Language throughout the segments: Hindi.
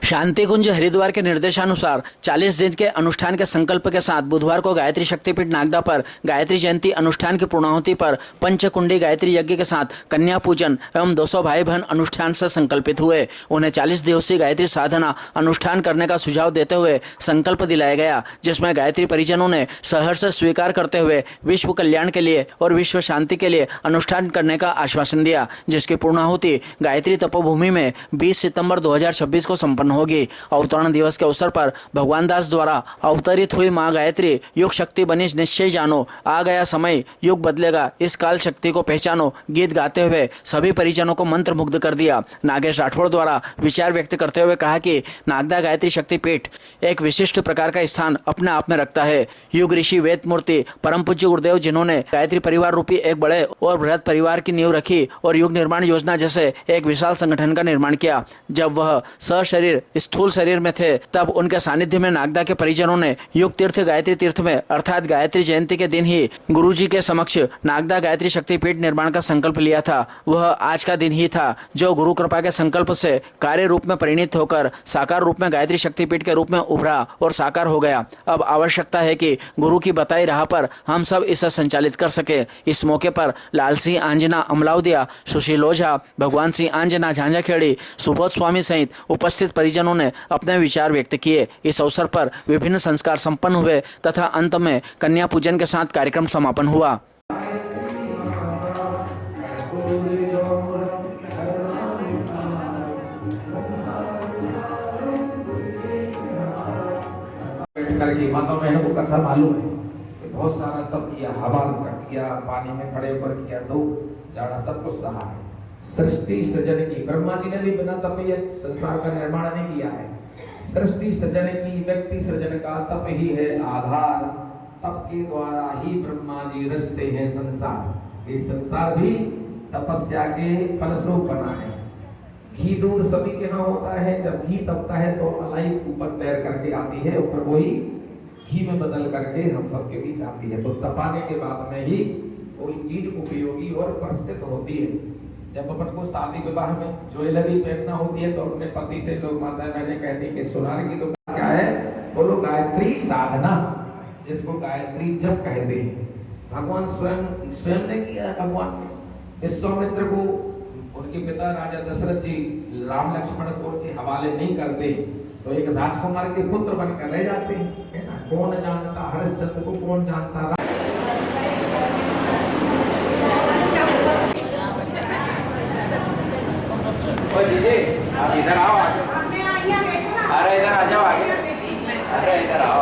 शांति कुंज हरिद्वार के निर्देशानुसार 40 दिन के अनुष्ठान के संकल्प के साथ बुधवार को गायत्री शक्तिपीठ नागदा पर गायत्री जयंती अनुष्ठान की पूर्णाहुति पर पंचकुंडी गायत्री यज्ञ के साथ कन्या पूजन एवं 200 भाई बहन अनुष्ठान से संकल्पित हुए। उन्हें 40 दिवसीय गायत्री साधना अनुष्ठान करने का सुझाव देते हुए संकल्प दिलाया गया, जिसमें गायत्री परिजनों ने सहर्ष स्वीकार करते हुए विश्व कल्याण के लिए और विश्व शांति के लिए अनुष्ठान करने का आश्वासन दिया, जिसकी पूर्णाहुति गायत्री तपोभूमि में 20 सितंबर 2026 को संपन्न होगी। अवतरण दिवस के अवसर पर भगवान दास द्वारा अवतरित हुई मां गायत्री युग शक्ति बनी निश्चय जानो, आ गया समय युग बदलेगा, इस काल शक्ति को पहचानो गीत गाते हुए सभी परिजनों को मंत्र मुग्ध कर दिया। नागेश राठौड़ द्वारा विचार व्यक्त करते हुए कहा कि नागदा गायत्री शक्तिपीठ एक विशिष्ट प्रकार का स्थान अपने आप में रखता है। युग ऋषि वेद मूर्ति परम पूज्य गुरुदेव, जिन्होंने गायत्री परिवार रूपी एक बड़े और बृहद परिवार की नींव रखी और युग निर्माण योजना जैसे एक विशाल संगठन का निर्माण किया। जब वह सशरीर स्थूल शरीर में थे, तब उनके सानिध्य में नागदा के परिजनों ने युग तीर्थ गायत्री तीर्थ में अर्थात गायत्री जयंती के दिन ही गुरुजी के समक्ष नागदा गायत्री शक्तिपीठ निर्माण का संकल्प लिया था। वह आज का दिन ही था जो गुरु कृपा के संकल्प से कार्य रूप में परिणित होकर साकार रूप में गायत्री शक्तिपीठ के रूप में उभरा और साकार हो गया। अब आवश्यकता है कि गुरु की बताई राह पर हम सब इसे संचालित कर सके। इस मौके पर लाल सिंह आंजना अमलाउदिया, सुशील ओझा, भगवान सिंह आंजना झांझाखेड़ी, सुबोध स्वामी सहित उपस्थित परिजनों ने अपने विचार व्यक्त किए। इस अवसर पर विभिन्न संस्कार संपन्न हुए तथा अंत में कन्या पूजन के साथ कार्यक्रम समापन हुआ। करके माता बहनों को कथा मालूम है कि बहुत सारा तप किया, हवा तक किया, पानी में खड़े होकर किया, दो जाड़ा सब कुछ सहा है। सृष्टि सृजन की ब्रह्मा जी ने भी बिना तपे संसार का निर्माण नहीं किया है। सृष्टि सृजन की, व्यक्ति सृजन का तप ही है आधार। तप के द्वारा ही ब्रह्मा जी रचते हैं संसार। ये संसार भी तपस्या के फलस्वरूप बना है। घी दूध सभी के यहाँ होता है। जब घी तपता है तो मलाई ऊपर तैर करके आती है, ऊपर वही घी में बदल करके हम सबके बीच आती है। तो तपाने के बाद में ही कोई चीज उपयोगी और प्रस्तुत होती है। जब अपन को शादी विवाह में ज्वेलरी पहनना होती है तो अपने पति से लोग माता बहनें कहती है कि सुनार की दुकान क्या है, बोलो गायत्री साधना, जिसको गायत्री जप कहते हैं। भगवान स्वयं ने किया। भगवान विश्वामित्र को उनके पिता राजा दशरथ जी राम लक्ष्मण को उनके हवाले नहीं करते तो एक राजकुमार के पुत्र बनकर रह जाते हैं, है ना। कौन जानता हरिश्चंद्र को, कौन जानता। आप इधर आओ आगे। अरे इधर आ जाओ आगे। अरे इधर आओ।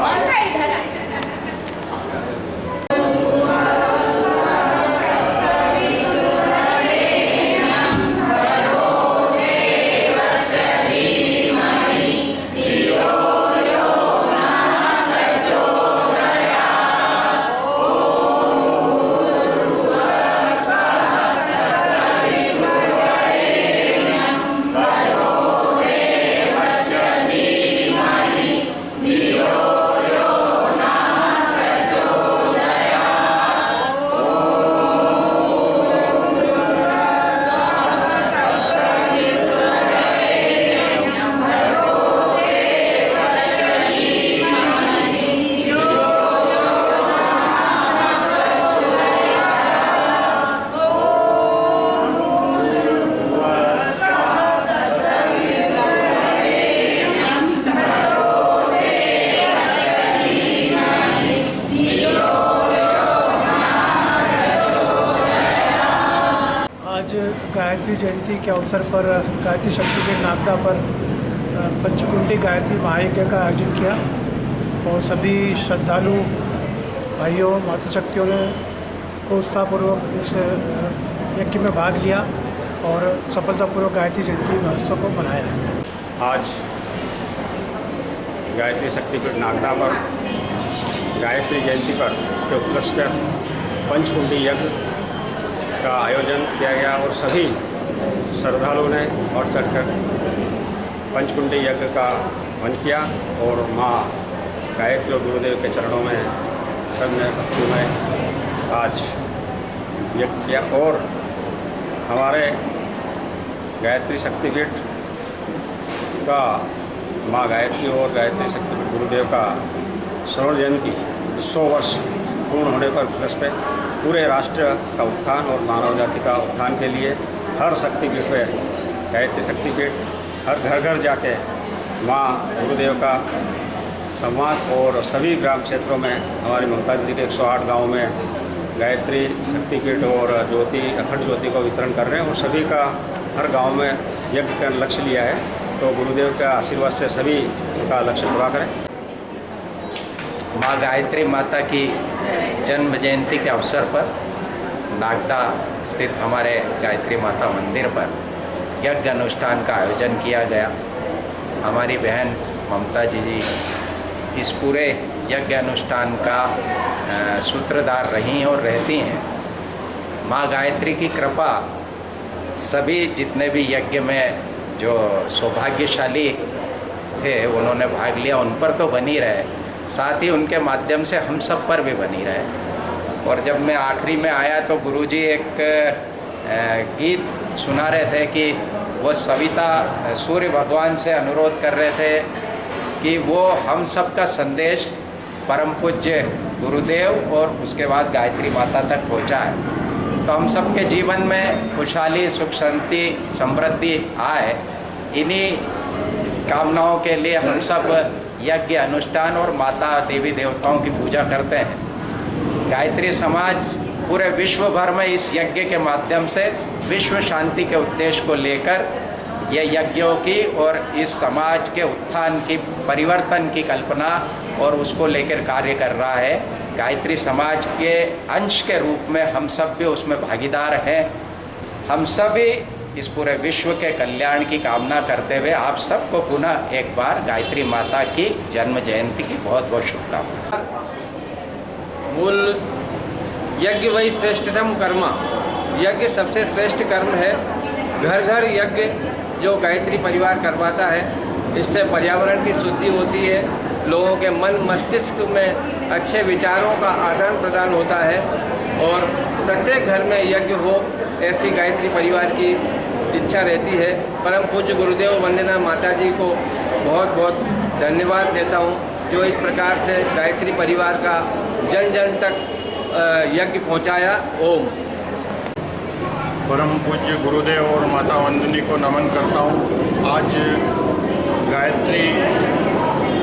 गायत्री जयंती के अवसर पर गायत्री शक्तिपीठ नागदा पर पंचकुंडी गायत्री महायज्ञ का आयोजन किया और सभी श्रद्धालु भाइयों माता शक्तियों ने को उत्साहपूर्वक इस यज्ञ में भाग लिया और सफलतापूर्वक गायत्री जयंती महोत्सव को मनाया। आज गायत्री शक्तिपीठ नागदा पर गायत्री जयंती पर के उपलक्ष्य पर पंचकुंडी यज्ञ का आयोजन किया गया और सभी श्रद्धालुओं ने बढ़ चढ़कर पंचकुंडी यज्ञ का हवन किया और माँ गायत्री और गुरुदेव के चरणों में सबने भक्ति में आज यज्ञ किया। और हमारे गायत्री शक्तिपीठ का माँ गायत्री और गायत्री शक्तिपीठ गुरुदेव का स्वर्ण जयंती 100 वर्ष पूर्ण होने पर उपलक्ष्य पे पूरे राष्ट्र का उत्थान और मानव जाति का उत्थान के लिए हर शक्तिपीठ पे गायत्री शक्तिपीठ हर घर घर जाके माँ गुरुदेव का संवाद और सभी ग्राम क्षेत्रों में हमारी ममता दीदी के 108 गाँव में गायत्री शक्तिपीठ और ज्योति अखंड ज्योति को वितरण कर रहे हैं और सभी का हर गांव में यज्ञ का लक्ष्य लिया है। तो गुरुदेव के आशीर्वाद से सभी का लक्ष्य पूरा करें। माँ गायत्री माता की जन्म जयंती के अवसर पर नागदा स्थित हमारे गायत्री माता मंदिर पर यज्ञ अनुष्ठान का आयोजन किया गया। हमारी बहन ममता जी इस पूरे यज्ञ अनुष्ठान का सूत्रधार रही और रहती हैं। माँ गायत्री की कृपा सभी जितने भी यज्ञ में जो सौभाग्यशाली थे उन्होंने भाग लिया उन पर तो बनी रहे, साथ ही उनके माध्यम से हम सब पर भी बनी रहे। और जब मैं आखिरी में आया तो गुरुजी एक गीत सुना रहे थे कि वो सविता सूर्य भगवान से अनुरोध कर रहे थे कि वो हम सब का संदेश परम पूज्य गुरुदेव और उसके बाद गायत्री माता तक पहुंचा है। तो हम सब के जीवन में खुशहाली, सुख, शांति, समृद्धि आए, इन्हीं कामनाओं के लिए हम सब यज्ञ अनुष्ठान और माता देवी देवताओं की पूजा करते हैं। गायत्री समाज पूरे विश्व भर में इस यज्ञ के माध्यम से विश्व शांति के उद्देश्य को लेकर ये यज्ञों की और इस समाज के उत्थान की, परिवर्तन की कल्पना और उसको लेकर कार्य कर रहा है। गायत्री समाज के अंश के रूप में हम सब भी उसमें भागीदार हैं। हम सभी इस पूरे विश्व के कल्याण की कामना करते हुए आप सबको पुनः एक बार गायत्री माता की जन्म जयंती की बहुत बहुत शुभकामनाएं। मूल यज्ञ वही श्रेष्ठतम कर्म, यज्ञ सबसे श्रेष्ठ कर्म है। घर घर यज्ञ जो गायत्री परिवार करवाता है, इससे पर्यावरण की शुद्धि होती है, लोगों के मन मस्तिष्क में अच्छे विचारों का आदान प्रदान होता है और प्रत्येक घर में यज्ञ हो, ऐसी गायत्री परिवार की इच्छा रहती है। परम पूज्य गुरुदेव वंदना माता जी को बहुत बहुत धन्यवाद देता हूँ जो इस प्रकार से गायत्री परिवार का जन जन तक यज्ञ पहुँचाया। ओम। परम पूज्य गुरुदेव और माता वंदनी को नमन करता हूँ। आज गायत्री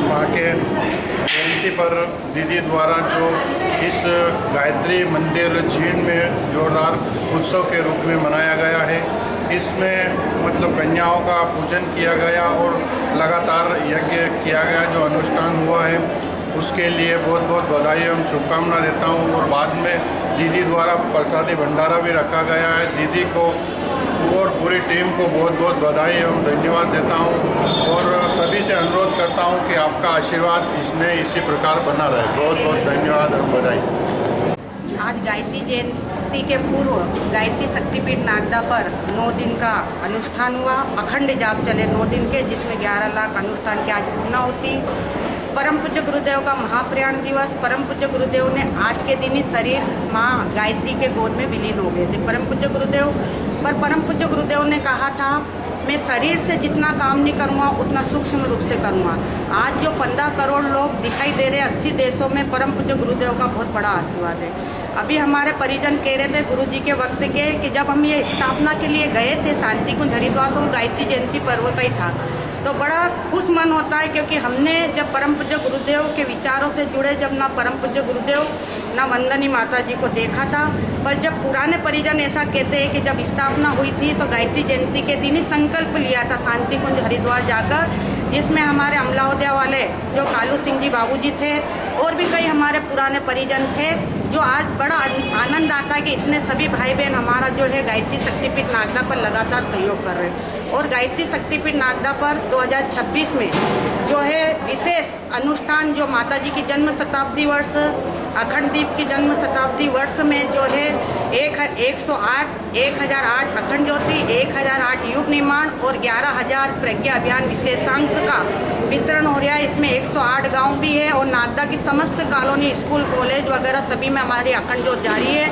माँ के जयंती पर दीदी द्वारा जो इस गायत्री मंदिर झीण में जोरदार उत्सव के रूप में मनाया गया है, इसमें मतलब कन्याओं का पूजन किया गया और लगातार यज्ञ किया गया जो अनुष्ठान हुआ है, उसके लिए बहुत बहुत बधाई एवं शुभकामना देता हूँ। और बाद में दीदी द्वारा प्रसादी भंडारा भी रखा गया है। दीदी को और पूरी टीम को बहुत बहुत बधाई एवं धन्यवाद देता हूँ और सभी से अनुरोध करता हूँ कि आपका आशीर्वाद इसमें इसी प्रकार बना रहे। बहुत बहुत धन्यवाद एवं बधाई। आज गायत्री जयंती के पूर्व गायत्री शक्तिपीठ नागदा पर 9 दिन का अनुष्ठान हुआ। अखंड जाप चले 9 दिन के, जिसमें 11 लाख अनुष्ठान की आज पूर्णाहुति। परम पूज्य गुरुदेव का महाप्रयाण दिवस, परम पूज्य गुरुदेव ने आज के दिन ही शरीर माँ गायत्री के गोद में विलीन हो गए थे परम पूज्य गुरुदेव। पर परम पूज्य गुरुदेव ने कहा था मैं शरीर से जितना काम नहीं करूँगा उतना सूक्ष्म रूप से करूँगा। आज जो 15 करोड़ लोग दिखाई दे रहे 80 देशों में, परम पूज्य गुरुदेव का बहुत बड़ा आशीर्वाद है। अभी हमारे परिजन कह रहे थे गुरुजी के वक्त के कि जब हम ये स्थापना के लिए गए थे शांति कुंज हरिद्वार, तो गायत्री जयंती पर्व का ही था, तो बड़ा खुश मन होता है क्योंकि हमने जब परम पूज्य गुरुदेव के विचारों से जुड़े, जब ना परम पूज्य गुरुदेव ना वंदनी माता जी को देखा था, पर जब पुराने परिजन ऐसा कहते हैं कि जब स्थापना हुई थी तो गायत्री जयंती के दिन ही संकल्प लिया था शांति कुंज हरिद्वार जाकर, जिसमें हमारे अमलाउद्या वाले जो कालू सिंह जी बाबूजी थे और भी कई हमारे पुराने परिजन थे, जो आज बड़ा आनंद आता है कि इतने सभी भाई बहन हमारा जो है गायत्री शक्तिपीठ नागदा पर लगातार सहयोग कर रहे हैं। और गायत्री शक्तिपीठ नागदा पर 2026 में जो है विशेष अनुष्ठान जो माता जी की जन्म शताब्दी वर्ष, अखंड दीप की जन्म शताब्दी वर्ष में जो है 1008 अखंड ज्योति, 1008 युग निर्माण और 11,000 प्रज्ञा अभियान विशेषांक का वितरण हो रहा है। इसमें 108 गांव भी है और नागदा की समस्त कॉलोनी, स्कूल, कॉलेज वगैरह सभी में हमारी अखंड ज्योत जारी है,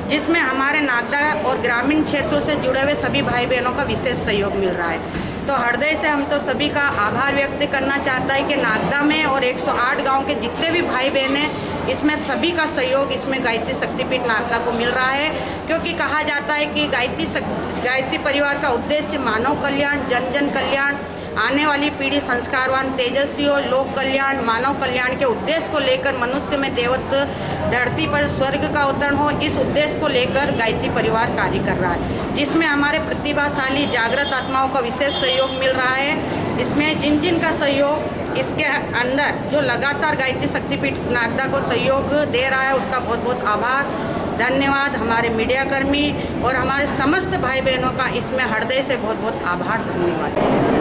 जिसमें हमारे नागदा और ग्रामीण क्षेत्रों से जुड़े हुए सभी भाई बहनों का विशेष सहयोग मिल रहा है। तो हृदय से हम तो सभी का आभार व्यक्त करना चाहता है कि नागदा में और 108 गांव के जितने भी भाई बहन हैं, इसमें सभी का सहयोग इसमें गायत्री शक्तिपीठ नागदा को मिल रहा है। क्योंकि कहा जाता है कि गायत्री परिवार का उद्देश्य मानव कल्याण, जन जन कल्याण, आने वाली पीढ़ी संस्कारवान, तेजस्वी हो, लोक कल्याण, मानव कल्याण के उद्देश्य को लेकर मनुष्य में देवत्व, धरती पर स्वर्ग का अवतरण हो, इस उद्देश्य को लेकर गायत्री परिवार कार्य कर रहा है, जिसमें हमारे प्रतिभाशाली जागृत आत्माओं का विशेष सहयोग मिल रहा है। इसमें जिन जिन का सहयोग इसके अंदर जो लगातार गायत्री शक्तिपीठ नागदा को सहयोग दे रहा है, उसका बहुत बहुत आभार, धन्यवाद। हमारे मीडियाकर्मी और हमारे समस्त भाई बहनों का इसमें हृदय से बहुत बहुत आभार, धन्यवाद।